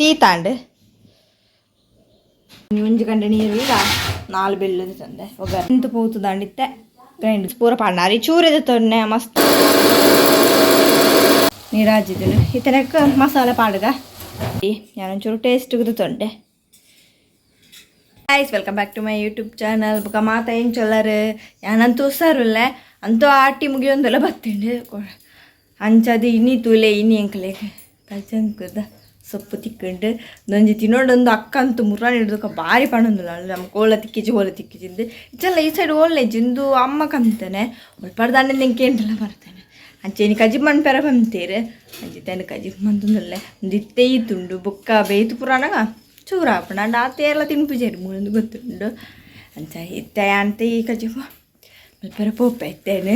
Tea ತಾಂಡು ಮುಂಜಿ ಕಂಡು ನೀರು ಈಗ 4 ಬೆಲ್ಲದ ತಂದೆ ಒಗ್ಗರ ಎಂತ ಪೂತು ದಾಂಡಿತ್ತೆ ಗ್ರೈಂಡ್ ಪೂರ ಪಾಂಡಾರಿ ಚೂರಿದ ತೊನ್ನೆ ಮಸ್ತ್ ನೀರು ಹಾಜಿದ್ದೀನಿ ಇತನಕ್ಕೆ ಮಸಾಲೆ ಪಾಡ್ಗ ഞാനൊരു ടേസ്റ്റ് ತೊಂಡೆ. Guys welcome back to my YouTube channel ಬುಕ್ಕ ಮಾತಾ ಏನು ಚೊಲ್ಲರು ಯಾನಂತೂ ಹುಷಾರಿಲ್ಲ ಅಂತೂ ಆಟಿ ಮುಗಿಯೊಂದೆಲ್ಲ ಬತ್ತಂಡು ಅಂಚದು ಇನ್ನಿ ತೂಲೆ ಇನ್ನಿ ಎಂಕಲೆ ಕಲ್ಚಂಕದ ಸೊಪ್ಪು ತಿಕ್ಕೊಂಡು ನೊಂಜಿ ತಿನ್ನೋಡೊಂದು ಅಕ್ಕ ಅಂತೂ ಮುರ್ರಾಣಿ ಹಿಡ್ದಕ್ಕ ಭಾರಿ ಪಣ್ಣೊಂದಿಲ್ಲ ನಮ್ಮ ಕೋಲ ತಿಕ್ಕಿಜಿಂದು ಇಚ್ಚಲ್ಲ ಈ ಸೈಡ್ ಓಲ್ಲೆ ಜಿಂದು ಅಮ್ಮ ಕಂತಾನೆ ಒಳ್ಪಡ್ದಾಂಡೆ ನೆಂಕೇಂಟೆಲ್ಲ ಬರ್ತಾನೆ ಅಂಚೆನಿ ಕಜಿ ಮಣ್ಪೆರ ಬಂತೀರು ಅಂಚೆ ತನ್ನ ಕಜಿ ಮಂತಂದಲ್ಲೇ ಒಂದು ಇತ್ತೆ ತುಂಡು ಬುಕ್ಕ ಬೇಯ್ತು ಪುರಾಣಗ ಚೂರು ಹಾಪಣ ಅಂಡ ಆತೆ ಎಲ್ಲ ತಿನ್ಪುಜೇರಿ ಮೂಳೊಂದು ಗೊತ್ತುಂಡು ಅಂಚ ಇತ್ತೆ ಅಂತ ಈ ಕಜಿ ಮಲ್ಪೆರ ಪೋಪ ಇತ್ತೇನೆ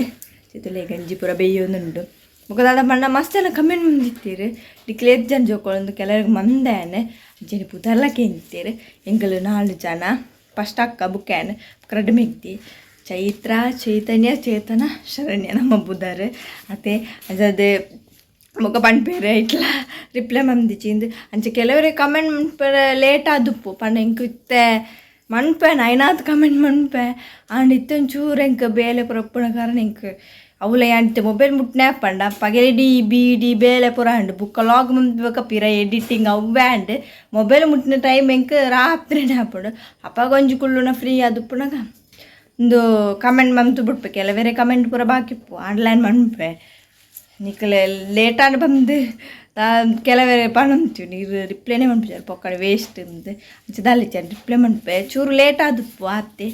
ಚಿತ್ತಲೆ ಗಂಜಿ ಪೂರ ಬೇಯೋನುಂಡು ಮುಖದಾದ ಬಣ್ಣ ಮಸ್ತೆಲ್ಲ ಕಮೆಂಟ್ ಮುಂದಿತ್ತೀರು ಡಿಕ್ಲೇರ್ ಜನ ಜೋಕೊಳ್ಳೊಂದು ಕೆಲವ್ರಿಗೆ ಮಂದೇನೆ ಅಂಚೆನಿ ಪುದರ್ಲ ಕೇಂತೀರು ಎಂಕಲು 4 ಜನ ಫಸ್ಟ್ ಅಕ್ಕ ಬುಕ್ಕಾನೆ ಕ್ರಡ್ ಮೆಗ್ದಿ ಚೈತ್ರ ಚೈತನ್ಯ ಚೇತನ ಶರಣ್ಯ ನಮ್ಮ ಬುಧರು ಅತ್ತೆ ಅದೇ ಮುಖ ಪಂಡ್ಪೇರೆ ಇಟ್ಲ ರಿಪ್ಲೈ ಮಂದಿಚಿಂದು ಅಂಚೆ ಕೆಲವರೇ ಕಮೆಂಟ್ ಮನ್ಪೇರೆ ಲೇಟ್ ಆದುಪ್ಪು ಪಂಡ ಎಂಕು ಇತ್ತೆ ಮನ್ಪೇನ ಐನಾತ್ ಕಮೆಂಟ್ ಮನ್ಪೆ ಆಂಡ್ ಇತ್ತೊಂಚೂರು ಎಂಕ ಬೇಲೆ ಪುರಪ್ಪನ ಕಾರಣ ಎಂಕ ಅವಳ ಅಂತೆ ಮೊಬೈಲ್ ಮುಟ್ನೆ ಪಂಡ ಪಗೆಡಿ ಬೀಡಿ ಬೇಲೆ ಪುರ ಅಂಡು ಬುಕ್ಕ ಲಾಗ್ ಮುಂದ್ಬೇಕ ಪಿರ ಎಡಿಟಿಂಗ್ ಅವ್ವೆ ಅಂಡ್ ಮೊಬೈಲ್ ಮುಟ್ಟಿನ ಟೈಮ್ ಎಂಕ ರಾತ್ರಿ ಹಾಪಡು ಅಪ್ಪ ಗೊಂಜಿ ಕುಳ್ಳುನ ಫ್ರೀ ಆದುಪ್ಪುನಾಗ ಒಂದು ಕಮೆಂಟ್ ಮಂತು ಬಿಡ್ಪೆ ಕೆಲವೇ ಕಮೆಂಟ್ ಪೂರ ಬಾಕಿಪ್ಪು ಆನ್ಲೈನ್ ಮನ್ಪೆ ನಿಕ್ಕಲೆ ಲೇಟಾಗಿ ಬಂದು ಕೆಲವೇ ಪಣಂತೀವಿ ನೀರು ರಿಪ್ಲೈನೇ ಮನ್ಪಿಚಾರ ಪೊಕ್ಕಡೆ ವೇಸ್ಟ್ ಅಂದು ಅಂಚದಲ್ಲಿ ರಿಪ್ಲೈ ಮನ್ಪೆ ಚೂರು ಲೇಟ್ ಆದಪ್ಪು ಆತ್ತೆ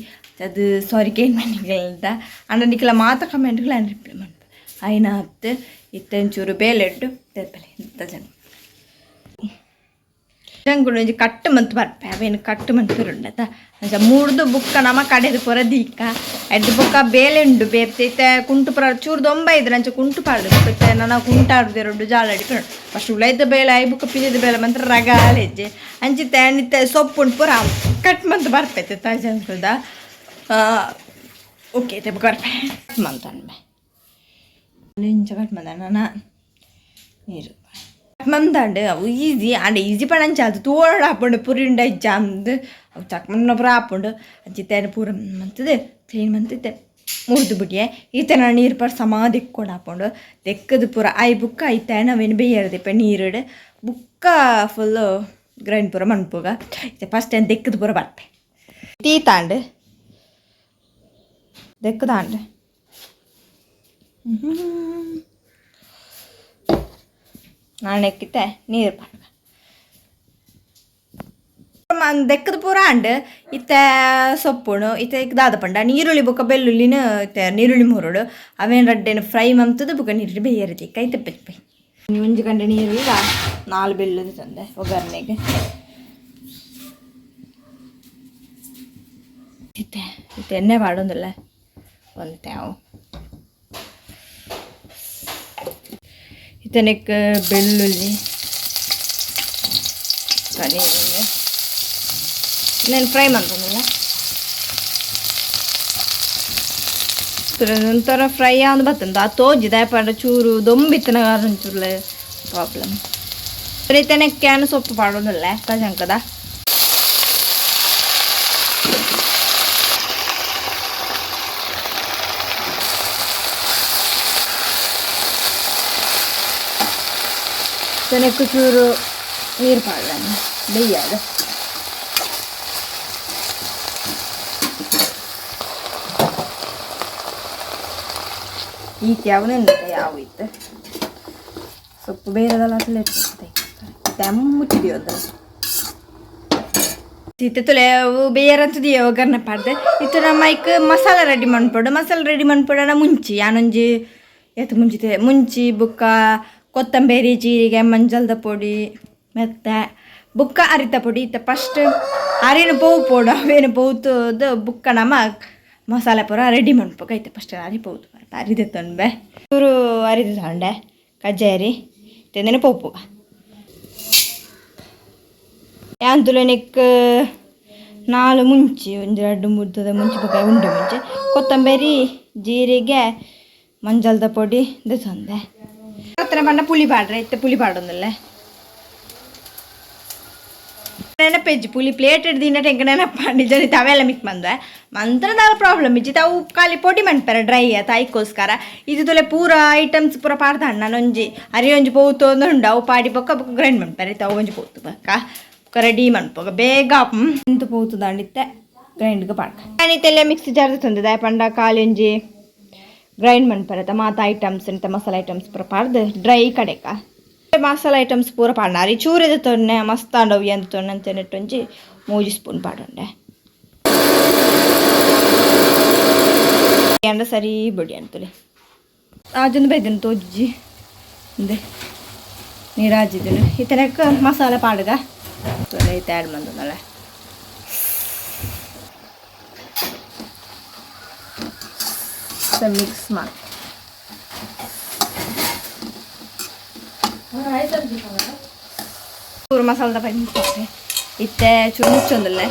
ಅದು ಸಾರಿ ಕೇಳ್ಮಂಡಿಗಳಂತ ಅಂಡ ನಿಕ್ಕಲ ಮಾತ ಕಮೆಂಟ್ಗಳು ನಾನು ರಿಪ್ಲೈ ಮನ್ಪೆ ಐನ ಹತ್ತು ಇತ್ತೊಂಚೂರು ಬೇಲೆಡ್ಡು ತೆಪ್ಪಲೆ ಇಂಥ ಜಂಗುಡು ಒಂಜಿ ಕಟ್ಟು ಮಂತ್ ಬರ್ಪೆ ಅವೇನು ಕಟ್ಟು ಮಂತ್ರುಂಡತ ಅಂಚ ಮೂಡ್ದು ಬುಕ್ಕ ನಮ ಕಡೆದು ಪೂರ ದೀಕ ಎಡ್ದು ಬುಕ್ಕ ಬೇಲೆಂಡು ಬೇಪ್ತೈತೆ ಕುಂಟು ಪುರ ಚೂರು ದೊಂಬೈದ್ರು ಅಂಚೆ ಕುಂಟು ಪಾಡ್ದು ಬುಕ್ಕ ನಾನು ಕುಂಟಾಡ್ದು 2 ಜಾಲ ಅಡಿಕೊಂಡು ಫಸ್ಟ್ ಉಳೈದ ಬೇಳೆ ಐ ಬುಕ್ಕ ಪಿಲಿದ ಬೇಳೆ ಮಂತ್ರ ರಗಾಲೆಜ್ಜೆ ಅಂಚಿತ್ತೆ ನಿತ್ತೆ ಸೊಪ್ಪು ಪೂರ ಕಟ್ ಮಂತ್ ಬರ್ಪೈತೆ ತಾಜಂಕುದ ಓಕೆ ಐತೆ ಬುಕ್ಕ ಬರ್ಪೆ ಮಂತ್ ಅನ್ಬೆ ಇಂಚ ಕಟ್ ಮಂದ ನಾನು ನೀರು ಮಂದಾಂಡು ಅವು ಈಸಿ ಆಂಡ ಈಸಿ ಪಣಂಚ ಅದು ತೋಡ ಹಾಕೊಂಡು ಪುರಿಂಡ ಜಾಮ್ದು ಅವು ಚಕ್ಮನ್ನ ಪುರ ಹಾಕೊಂಡು ಅಂಚಿತ್ತೇನೆ ಪೂರ ಮಂತದೆ ಕ್ಲೀನ್ ಮಂತಿದ್ದೆ ಮುರಿದು ಬಿಟ್ಟಿಯೆ ಈತನ ನೀರು ಪರ ಸಮ ದಿಕ್ಕೊಂಡು ಹಾಕೊಂಡು ತೆಕ್ಕದು ಪೂರ ಐ ಬುಕ್ಕ ಐತೆ ನಾವೇನು ಬೇಯರ್ದಿಪ್ಪ ನೀರಿಡು ಬುಕ್ಕ ಫುಲ್ಲು ಗ್ರೈಂಡ್ ಪೂರ ಮಣ್ಪುಗ ಐತೆ ಫಸ್ಟ್ ಏನು ತೆಕ್ಕದು ಪೂರ ಬರ್ಪೆ ಟೀ ತಾಂಡು ತೆಕ್ಕದಾಂಡು ನಾಳೆಕ್ಕಿತ್ತೆ ನೀರು ಪಾಡ್ಗ ದೆಕ್ಕದ ಪೂರ ಅಂಡ್ ಇತ್ತೆ ಸೊಪ್ಪುಣು ಇತ್ತೆ ದಾದ ಪಂಡ ನೀರುಳ್ಳಿ ಬುಕ್ಕ ಬೆಳ್ಳುಳ್ಳಿನ ಇತ್ತೆ ನೀರುಳ್ಳಿ ಮೂರುಡು ಅವೇನು ರಡ್ಡೇನು ಫ್ರೈ ಮಂತದ್ದು ಬುಕ್ಕ ನೀರುಳ್ಳಿ ಬೇಯರದಿ ಕೈ ತೆಪ್ಪೆ ಮುಂಜಿ ಕಂಡ ನೀರು ಈಗ 4 ಬೆಲ್ಲದ ತಂದೆ ಒಗ್ಗರಣೆಗೆ ಇತ್ತೆ ಇತ್ತೆ ಎಣ್ಣೆ ಪಾಡೋದಿಲ್ಲ ಒಂದು ತ್ಯಾವು ಇತನಕ್ಕೆ ಬೆಳ್ಳುಳ್ಳಿ ನೀರುಳ್ಳಿ నేను ಫ್ರೈ ಮಾಡ್ಕೊಂಡಲ್ಲ ಒಂಥರ ಫ್ರೈ ಆದ ಬರ್ತಂತ ಆ ತೋಜಿ ದಯಪಾಡ ಚೂರು ದೊಂಬಿತ್ತನ ಒಂಚೂರ್ಲೆ ಪ್ರಾಬ್ಲಮ್ ರೀತಿಯೇ ಕ್ಯಾನ್ ಸೊಪ್ಪು ಪಾಡೋದಲ್ಲ ತಜಂಕದ ತೆನಕ್ಕೆ ಚೂರು ನೀರು ಪಾಡ ಬೇಯ್ಯದು ಈತ ಯಾವನೇನು ಯಾವ ಇತ್ತು ಸೊಪ್ಪು ಬೇರೆದಲ್ಲ ಅಸಲೇ ಮುಚ್ಚಿದೆಯೋದು ಸೀತೆ ತುಲೆ ಬೇಯರಂತದಿಯೋ ಒಗ್ಗರಣೆ ಪಾಡ್ದೆ ಇತ್ತು ನಮ್ಮೈಕ್ ಮಸಾಲ ರೆಡಿ ಮಾಡ್ಪಡು ಮಸಾಲ ರೆಡಿ ಮಾಡ್ಪಡೋಣ ಮುಂಚಿ ಯಾನೊಂಜಿ ಎತ್ತು ಮುಂಚಿತೆ ಮುಂಚಿ ಬುಕ್ಕ ಕೊತ್ತಂಬರಿ ಜೀರಿಗೆ ಮಂಜಲ್ದ ಪೊಡಿ ಮತ್ತು ಬುಕ್ಕ ಅರಿತ ಪೊಡಿ ಇತ್ತು ಫಸ್ಟ್ ಅರಿನ ಪೋವು ಪೋಡು ಅವೇನು ಪೋವುದು ಬುಕ್ಕ ನಮ್ಮ ಮಸಾಲೆ ಪೂರ ರೆಡಿ ಮಾಡ್ಬೇಕೈತೆ ಫಸ್ಟ್ ಅರಿ ಪೋದು ಅರಿದೆ ತೊಂಬೆ ಚೂರು ಅರಿದು ತಗೊಂಡೆ ಕಜ್ಜಾಯರಿ ತಿಂದೇನೆ ಪೋಪು ಯಾಂತುಲೆ ನೆಕ್ 4 ಮುಂಚಿ ಒಂದು 2-3 ಮುಂಚಿ ಬುಕ್ಕ ಉಂಡೆ ಮುಂಚೆ ಕೊತ್ತಂಬರಿ ಜೀರಿಗೆ ಮಂಜಲ್ದ ಪೊಡಿ ಇದು ತಂದೆ ಅತ್ತನ ಪಂಡ ಪುಳಿ ಪಾಡ್ರೆ ಇತ್ತೆ ಪುಳಿ ಪಾಡೊಂದಲ್ಲೇ ನೆನಪೆಜ್ಜಿ ಪುಲಿ ಪ್ಲೇಟ್ ಹಿಡ್ದಿನ ಟೆಂಕ ನೆನಪ ನಿಜನಿ ತವೆಲ್ಲ ಮಿಕ್ ಬಂದ್ವೆ ಮಂತ್ರದಾಲ ಪ್ರಾಬ್ಲಮ್ ಇಜ್ಜಿ ತಾವು ಖಾಲಿ ಪೊಡಿ ಮನ್ಪೆರ ಡ್ರೈ ತಾಯಿಗೋಸ್ಕರ ಇದು ತೊಲೆ ಪೂರ ಐಟಮ್ಸ್ ಪೂರ ಪಾಡ್ದಾಂಡ್ ನಾನು ಒಂಜಿ ಅರಿ ಒಂಜಿ ಪೋತು ಒಂದು ಅವು ಪಾಡಿ ಬೊಕ್ಕ ಬೊಕ್ಕ ಗ್ರೈಂಡ್ ಮನ್ಪೆರೆ ತಾವು ಒಂಜಿ ಪೋತು ಬೊಕ್ಕ ರೆಡಿ ಮನ್ಪೋಗ ಬೇಗ ಇಂತ ಪೋತು ದಾಂಡಿತ್ತೆ ಗ್ರೈಂಡ್ಗೆ ಪಾಡ್ಕ ನಾನಿತ್ತೆಲ್ಲ ಮಿಕ್ಸಿ ಜಾರ್ದ ತಂದಿದೆ ಪಂಡ ಖಾಲಿ ಒಂಜಿ ಗ್ರೈಂಡ್ ಮನ್ಪೆರೆ ಮಾತ ಐಟಮ್ಸ್ ಎಂತ ಮಸಾಲೆ ಐಟಮ್ಸ್ ಪೂರ ಪಾಡ್ದು ಡ್ರೈ ಕಡೆಕ ಮಸಾಲೆ ಐಟಮ್ಸ್ ಪೂರ ಪಾಡ್ನಾರಿ ಚೂರಿದ ತೊನ್ನೆ ಮಸ್ತ್ ಆಂಡವು ಎಂತ ತೊನ್ನೆ ಅಂತ ನೆಟ್ಟೊಂಜಿ 3 ಸ್ಪೂನ್ ಪಾಡೊಂಡೆ ಎಂಡ ಸರಿ ಬೊಡಿ ಅಂತಲಿ ಆಜೊಂದು ಬೈದನು ತೋಜ್ಜಿ ಅಂದೆ ನೀರಾಜಿದನು ಇತನಕ್ಕೆ ಮಸಾಲೆ ಪಾಡ್ಗ ತೊಲೆ ಐತೆ ಆ್ಯಡ್ ಮಂದನಲ್ಲ ಮಿಕ್ಸ್ ಮಾಡಿ ಪೂರ ಮಸಾಲದ ಪೈ ಇತ್ತೆ ಚೂರು ಮುಚ್ಚೊಂದಲ್ಲೇ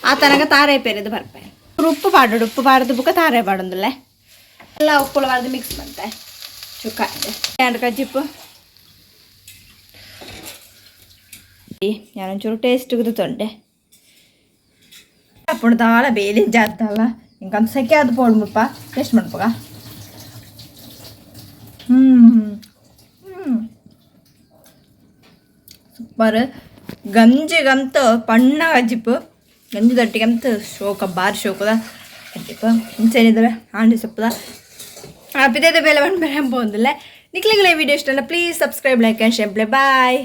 ಆ ತನಕ ತಾರೆ ಪೇರಿದು ಬರ್ಪೆ ಉಪ್ಪು ಪಾಡೋಡು ಉಪ್ಪು ಪಾಡ್ದು ಬುಕ್ಕ ತಾರೆ ಪಾಡೊಂದಲ್ಲೇ ಎಲ್ಲ ಉಪ್ಪುಳ ಬಾರ್ದು ಮಿಕ್ಸ್ ಮಾಡ್ತೆ ಚುಕ್ಕ ಎರಡು ಕಜ್ಜಿಪ್ಪು ഞാനൊരു ടേസ്റ്റ് കുത്തുണ്ട് അപ്പോൾ താളെ ಬೇಲಿ ಜಾತಲ್ಲ ಇಂಕ ಸೆಕೆ ಅದು ಪೋಡ್ಮಪ್ಪ ಟೇಸ್ಟ್ ಮಾಡ್ಬೋಗ ಸೂಪರ್ ಗಂಜಿಗಂತೂ ಪಣ್ಣ ಗಜ್ಜಿಪ್ಪು ಗಂಜಿ ದೊಟ್ಟಿಗಂತೂ ಶೋಕ ಬಾರಿ ಶೋಕದ ಗಜ್ಜಿಪ್ಪು ಹಿಂಸೇನಿದ್ರೆ ಆಂಡಿ ಸೊಪ್ಪದ ಪಿದೇದ ಬೇಲೆ ಬಂದು ಬೇರೆ ಅಂಬೋದಿಲ್ಲ ನಿಕ್ಲಿಗಳ ವಿಡಿಯೋ ಇಷ್ಟಲ್ಲ please subscribe like and share bye